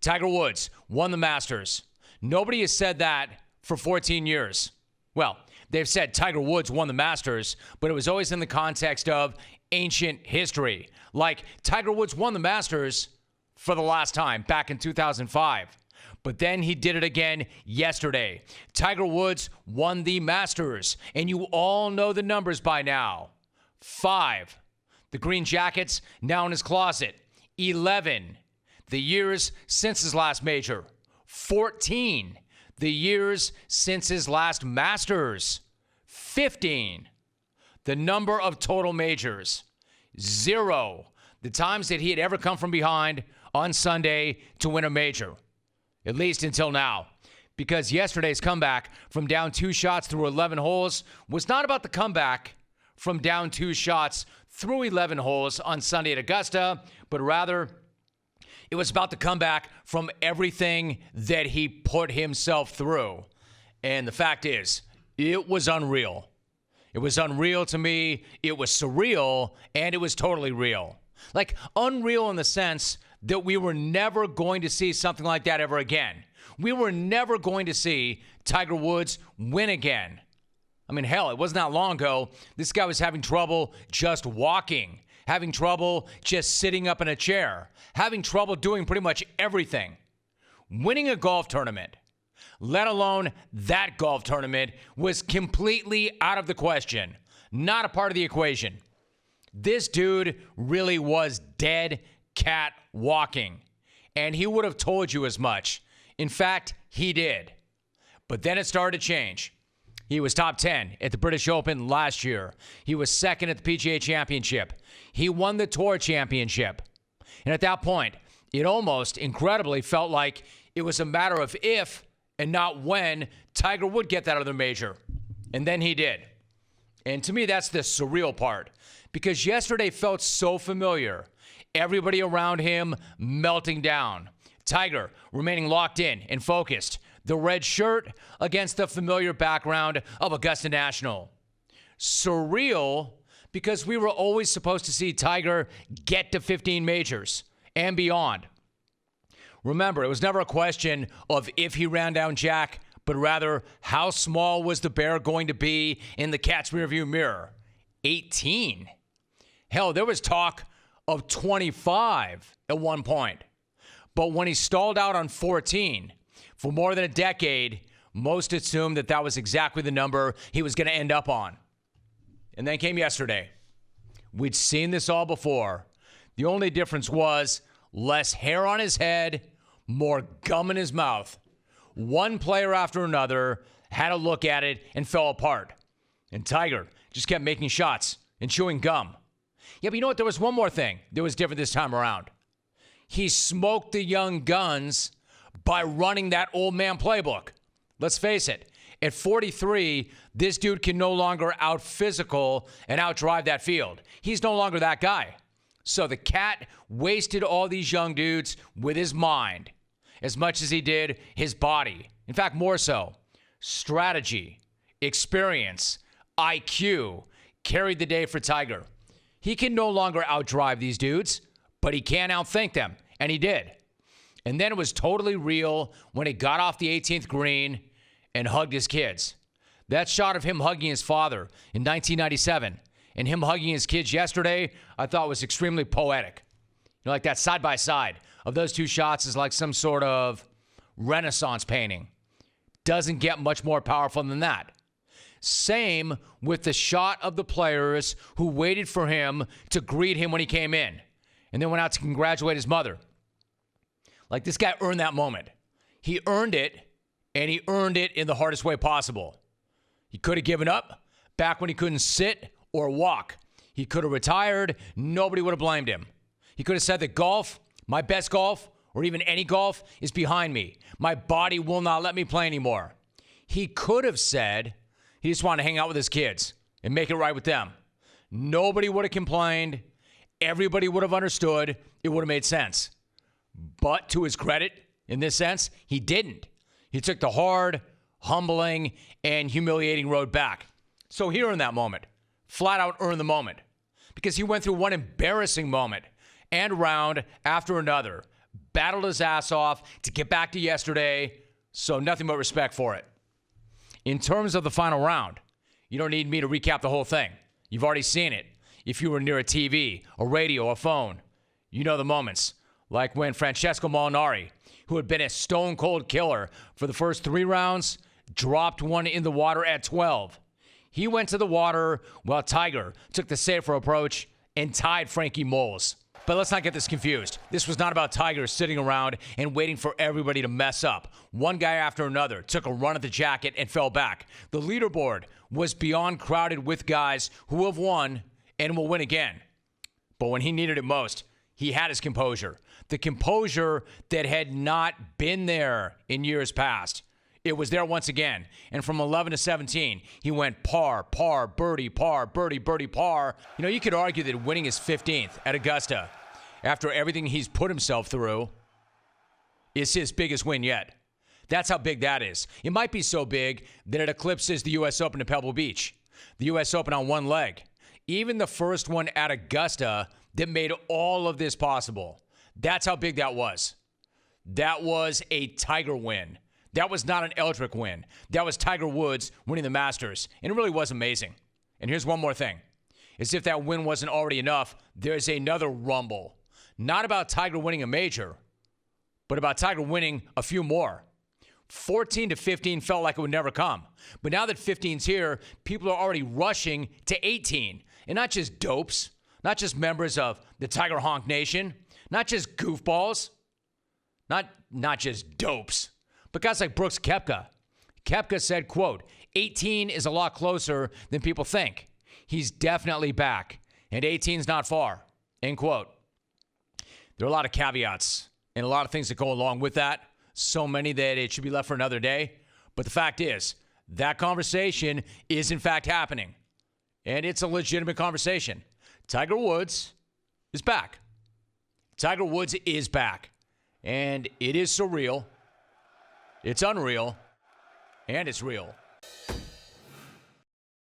Tiger Woods won the Masters. Nobody has said that for 14 years. Well, they've said Tiger Woods won the Masters, but it was always in the context of ancient history. Like Tiger Woods won the Masters for the last time back in 2005. But then he did it again yesterday. Tiger Woods won the Masters, and you all know the numbers by now. 5. The green jackets now in his closet. 11. The years since his last major. 14. The years since his last Masters. 15. The number of total majors. 0. The times that he had ever come from behind on Sunday to win a major. At least until now. Because yesterday's comeback from down 2 shots through 11 holes was not about the comeback from down 2 shots through 11 holes on Sunday at Augusta, but rather it was about the comeback from everything that he put himself through. And the fact is, it was unreal. It was unreal to me. It was surreal, and it was totally real. Like, unreal in the sense that we were never going to see something like that ever again. We were never going to see Tiger Woods win again. I mean, hell, it wasn't that long ago. This guy was having trouble just walking, having trouble just sitting up in a chair, having trouble doing pretty much everything. Winning a golf tournament, let alone that golf tournament, was completely out of the question, not a part of the equation. This dude really was dead cat walking, and he would have told you as much. In fact, he did. But then it started to change. He was top 10 at the British Open last year. He was second at the PGA Championship. He won the Tour Championship. And at that point, it almost incredibly felt like it was a matter of if and not when Tiger would get that other major. And then he did. And to me, that's the surreal part. Because yesterday felt so familiar. Everybody around him melting down. Tiger remaining locked in and focused. The red shirt against the familiar background of Augusta National. Surreal because we were always supposed to see Tiger get to 15 majors and beyond. Remember, it was never a question of if he ran down Jack, but rather how small was the bear going to be in the cat's rearview mirror? 18. Hell, there was talk of 25 at one point. But when he stalled out on 14 for more than a decade, most assumed that that was exactly the number he was going to end up on. And then came yesterday. We'd seen this all before. The only difference was less hair on his head, more gum in his mouth. One player after another had a look at it and fell apart. And Tiger just kept making shots and chewing gum. Yeah, but you know what? There was one more thing that was different this time around. He smoked the young guns by running that old man playbook. Let's face it, at 43, this dude can no longer out-physical and out-drive that field. He's no longer that guy. So the cat wasted all these young dudes with his mind as much as he did his body. In fact, more so. Strategy, experience, IQ carried the day for Tiger. He can no longer outdrive these dudes, but he can outthink them, and he did. And then it was totally real when he got off the 18th green and hugged his kids. That shot of him hugging his father in 1997 and him hugging his kids yesterday, I thought was extremely poetic. You know, like that side by side of those two shots is like some sort of Renaissance painting. Doesn't get much more powerful than that. Same with the shot of the players who waited for him to greet him when he came in and then went out to congratulate his mother. Like, this guy earned that moment. He earned it, and he earned it in the hardest way possible. He could have given up back when he couldn't sit or walk. He could have retired. Nobody would have blamed him. He could have said that golf, my best golf, or even any golf, is behind me. My body will not let me play anymore. He could have said he just wanted to hang out with his kids and make it right with them. Nobody would have complained. Everybody would have understood. It would have made sense. But to his credit, in this sense, he didn't. He took the hard, humbling, and humiliating road back. So here in that moment, flat out earned the moment. Because he went through one embarrassing moment and round after another, battled his ass off to get back to yesterday, so nothing but respect for it. In terms of the final round, you don't need me to recap the whole thing. You've already seen it. If you were near a TV, a radio, a phone, you know the moments. Like when Francesco Molinari, who had been a stone-cold killer for the first 3 rounds, dropped one in the water at 12. He went to the water while Tiger took the safer approach and tied Frankie Moles. But let's not get this confused. This was not about Tiger sitting around and waiting for everybody to mess up. One guy after another took a run at the jacket and fell back. The leaderboard was beyond crowded with guys who have won and will win again. But when he needed it most, he had his composure. The composure that had not been there in years past. It was there once again. And from 11 to 17, he went par, birdie, birdie, par. You know, you could argue that winning his 15th at Augusta, after everything he's put himself through, is his biggest win yet. That's how big that is. It might be so big that it eclipses the U.S. Open at Pebble Beach. The U.S. Open on one leg. Even the first one at Augusta that made all of this possible. That's how big that was. That was a Tiger win. That was not an Eldrick win. That was Tiger Woods winning the Masters. And it really was amazing. And here's one more thing. As if that win wasn't already enough, there's another rumble. Not about Tiger winning a major, but about Tiger winning a few more. 14 to 15 felt like it would never come. But now that 15's here, people are already rushing to 18. And not just dopes, not just members of the Tiger Honk Nation, not just goofballs, not just dopes, but guys like Brooks Koepka. Koepka said, quote, 18 is a lot closer than people think. He's definitely back, and 18's not far, end quote. There are a lot of caveats and a lot of things that go along with that, so many that it should be left for another day. But the fact is, that conversation is in fact happening, and it's a legitimate conversation. Tiger Woods is back. Tiger Woods is back, and it is surreal. It's unreal, and it's real.